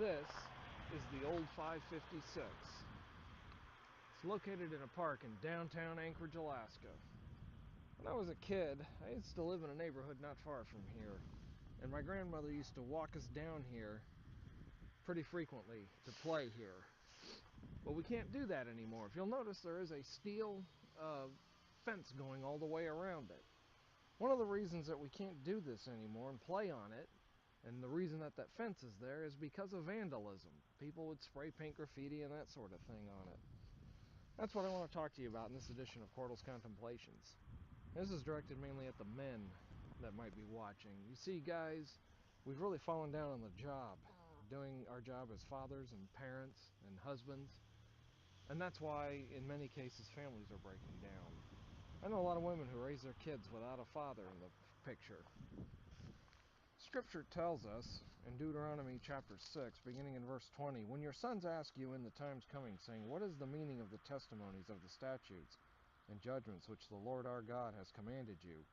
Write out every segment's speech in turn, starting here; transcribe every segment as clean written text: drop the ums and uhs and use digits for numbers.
This is the old 556. It's located in a park in downtown Anchorage, Alaska. When I was a kid, I used to live in a neighborhood not far from here, and my grandmother used to walk us down here pretty frequently to play here. But we can't do that anymore. If you'll notice, there is a steel fence going all the way around it. One of the reasons that we can't do this anymore and play on it, and the reason that that fence is there, is because of vandalism. People would spray paint graffiti and that sort of thing on it. That's what I want to talk to you about in this edition of Cordles Contemplations. This is directed mainly at the men that might be watching. You see, guys, we've really fallen down on the job, doing our job as fathers and parents and husbands. And that's why, in many cases, families are breaking down. I know a lot of women who raise their kids without a father in the picture. Scripture tells us in Deuteronomy chapter 6, beginning in verse 20, "When your sons ask you in the times coming, saying, 'What is the meaning of the testimonies of the statutes and judgments which the Lord our God has commanded you?'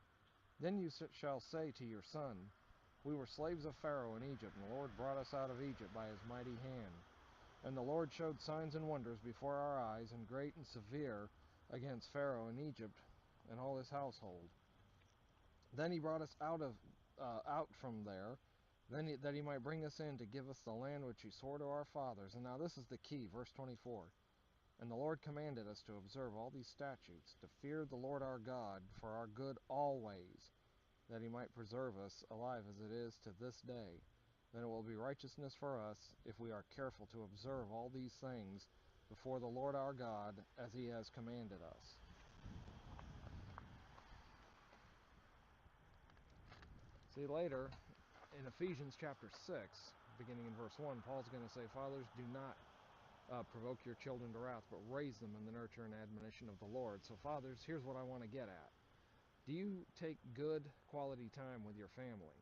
Then you shall say to your son, 'We were slaves of Pharaoh in Egypt, and the Lord brought us out of Egypt by his mighty hand. And the Lord showed signs and wonders before our eyes, and great and severe against Pharaoh in Egypt and all his household. Then he brought us out from there, that he might bring us in to give us the land which he swore to our fathers.'" And now this is the key, verse 24. "And the Lord commanded us to observe all these statutes, to fear the Lord our God for our good always, that he might preserve us alive as it is to this day. Then it will be righteousness for us if we are careful to observe all these things before the Lord our God as he has commanded us." See, later in Ephesians chapter 6, beginning in verse 1, Paul's going to say, "Fathers, do not provoke your children to wrath, but raise them in the nurture and admonition of the Lord." So fathers, here's what I want to get at. Do you take good quality time with your family?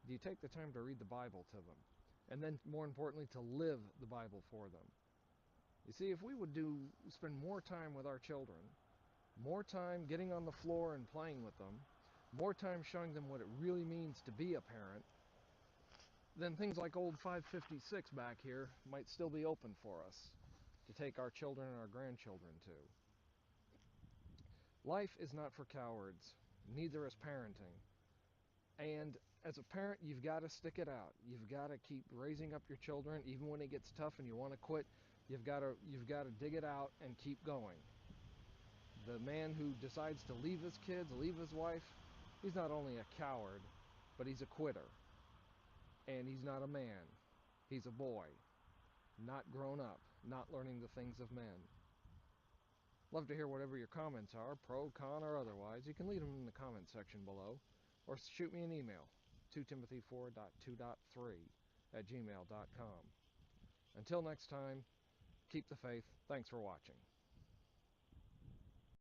Do you take the time to read the Bible to them? And then, more importantly, to live the Bible for them? You see, if we would spend more time with our children, more time getting on the floor and playing with them, more time showing them what it really means to be a parent, then things like old 556 back here might still be open for us to take our children and our grandchildren to. Life is not for cowards, neither is parenting. And as a parent, you've got to stick it out. You've got to keep raising up your children, even when it gets tough and you want to quit. You've got to dig it out and keep going. The man who decides to leave his kids, leave his wife, he's not only a coward, but he's a quitter. And he's not a man. He's a boy, not grown up, not learning the things of men. Love to hear whatever your comments are, pro, con, or otherwise. You can leave them in the comment section below, or shoot me an email, 2timothy4.2.3@gmail.com. Until next time, keep the faith. Thanks for watching.